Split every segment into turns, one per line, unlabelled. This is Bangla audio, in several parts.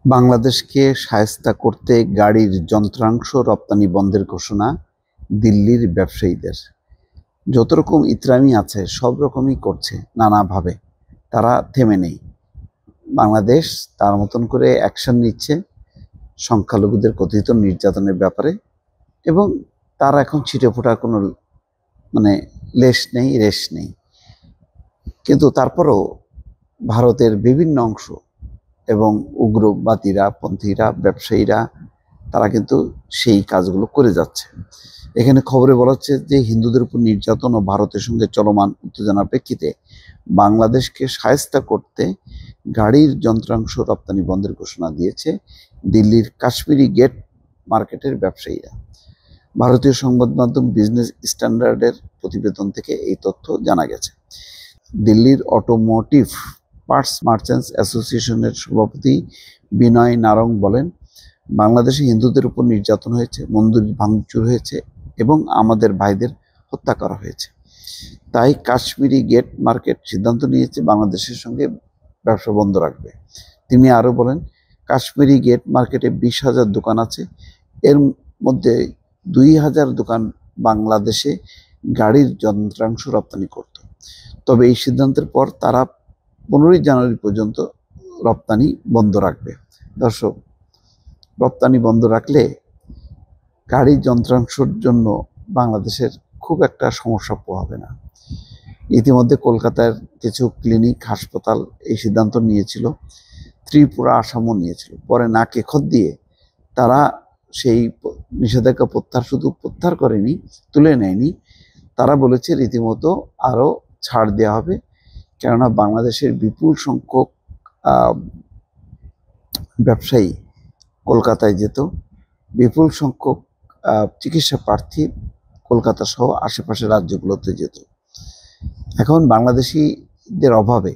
বাংলাদেশকে শায়েস্তা করতে গাড়ির যন্ত্রাংশ রপ্তানি বন্ধের ঘোষণা দিল্লির ব্যবসায়ীদের। যত রকম ইতরামি আছে সব রকমই করছে নানাভাবে, তারা থেমে নেই। বাংলাদেশ তার মতন করে অ্যাকশন নিচ্ছে সংখ্যালঘুদের কথিত নির্যাতনের ব্যাপারে, এবং তার এখন ছিটে ফোটার কোনো মানে লেশ নেই, রেশ নেই। কিন্তু তারপরেও ভারতের বিভিন্ন অংশ এবং উগ্রবাদীরা, পন্থীরা, ব্যবসায়ীরা, তারা কিন্তু সেই কাজগুলো করে যাচ্ছে। এখানে খবরে বলা হচ্ছে যে হিন্দুদের উপর নির্যাতন ও ভারতের সঙ্গে চলমান উত্তেজনার প্রেক্ষিতে বাংলাদেশকে শায়েস্তা করতে গাড়ির যন্ত্রাংশ রপ্তানি বন্ধের ঘোষণা দিয়েছে দিল্লির কাশ্মীরি গেট মার্কেটের ব্যবসায়ীরা। ভারতীয় সংবাদ মাধ্যম বিজনেস স্ট্যান্ডার্ডের প্রতিবেদন থেকে এই তথ্য জানা গেছে। দিল্লির অটোমোটিভ পার্টস মার্চেন্টস অ্যাসোসিয়েশনের সভাপতি বিনয় নারং বলেন, বাংলাদেশে হিন্দুদের উপর নির্যাতন হয়েছে, মন্দির ভাঙচুর হয়েছে এবং আমাদের ভাইদের হত্যা করা হয়েছে। তাই কাশ্মীরি গেট মার্কেট সিদ্ধান্ত নিয়েছে বাংলাদেশের সঙ্গে ব্যবসা বন্ধ রাখবে। তিনি আরও বলেন, কাশ্মীরি গেট মার্কেটে 20,000 দোকান আছে, এর মধ্যে 2,000 দোকান বাংলাদেশে গাড়ির যন্ত্রাংশ রপ্তানি করত। তবে এই সিদ্ধান্তের পর তারা 15 জানুয়ারি পর্যন্ত রপ্তানি বন্ধ রাখবে। দর্শক, রপ্তানি বন্ধ রাখলে গাড়ির যন্ত্রাংশের জন্য বাংলাদেশের খুব একটা সমস্যা পোহাবে না। ইতিমধ্যে কলকাতার কিছু ক্লিনিক, হাসপাতাল এই সিদ্ধান্ত নিয়েছিল, ত্রিপুরা, আসামও নিয়েছিল। পরে নাকে খত দিয়ে তারা সেই নিষেধাজ্ঞা শুধু প্রত্যাহার করেনি, তুলে নেয়নি, তারা বলেছে রীতিমতো আরও ছাড় দেওয়া হবে। কেননা বাংলাদেশের বিপুল সংখ্যক ব্যবসায়ী কলকাতায় যেত, বিপুল সংখ্যক চিকিৎসা প্রার্থী কলকাতা সহ আশেপাশের রাজ্যগুলোতে যেত। এখন বাংলাদেশিদের অভাবে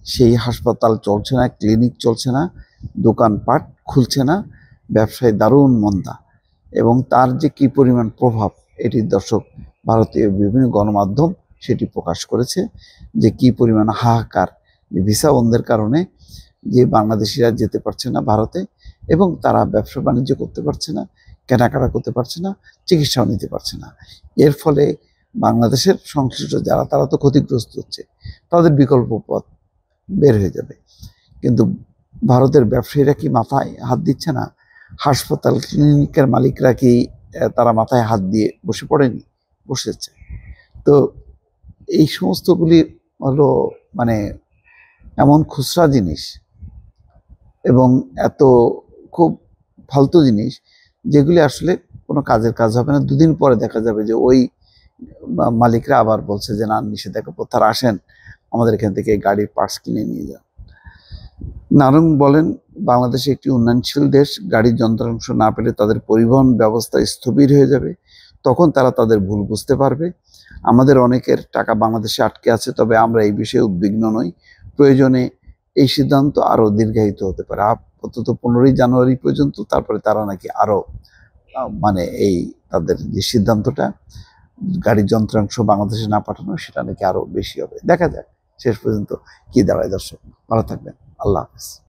সেই হাসপাতাল চলছে না, ক্লিনিক চলছে না, দোকানপাট খুলছে না, ব্যবসায় দারুণ মন্দা। এবং তার যে কী পরিমাণ প্রভাব, এটি দর্শক ভারতীয় বিভিন্ন গণমাধ্যম সেটি প্রকাশ করেছে, যে কী পরিমাণ হাহাকার ভিসা বন্ধের কারণে, যে বাংলাদেশিরা যেতে পারছে না ভারতে, এবং তারা ব্যবসা বাণিজ্য করতে পারছে না, কেনাকাটা করতে পারছে না, চিকিৎসাও নিতে পারছে না। এর ফলে বাংলাদেশের সংশ্লিষ্ট যারা, তারা তো ক্ষতিগ্রস্ত হচ্ছে, তাদের বিকল্প পথ বের হয়ে যাবে। কিন্তু ভারতের ব্যবসায়ীরা কি মাথায় হাত দিচ্ছে না? হাসপাতাল, ক্লিনিকের মালিকরা কি তারা মাথায় হাত দিয়ে বসে পড়েনি? বসেছে। তো এই সমস্তগুলি হলো মানে এমন খুচরা জিনিস এবং এত খুব ফালতু জিনিস, যেগুলি আসলে কোনো কাজের কাজ হবে না। দুদিন পরে দেখা যাবে যে ওই মালিকরা আবার বলছে যে না, নিষেধাজ্ঞা প্রত্যাহার, আসেন আমাদের এখান থেকে গাড়ির পার্টস কিনে নিয়ে যান। নারং বলেন, বাংলাদেশ একটি উন্নয়নশীল দেশ, গাড়ির যন্ত্রাংশ না পেলে তাদের পরিবহন ব্যবস্থা স্থবির হয়ে যাবে, তখন তারা তাদের ভুল বুঝতে পারবে। আমাদের অনেকের টাকা বাংলাদেশে আটকে আছে, তবে আমরা এই বিষয়ে উদ্বিগ্ন নই। প্রয়োজনে এই সিদ্ধান্ত আরও দীর্ঘায়িত হতে পারে, আপাতত 15 জানুয়ারি পর্যন্ত। তারপরে তারা নাকি আরও মানে এই তাদের যে সিদ্ধান্তটা গাড়ির যন্ত্রাংশ বাংলাদেশে না পাঠানো, সেটা নাকি আরও বেশি হবে। দেখা যাক শেষ পর্যন্ত কি দাঁড়ায়। দর্শক, ভালো থাকবেন। আল্লাহ হাফেজ।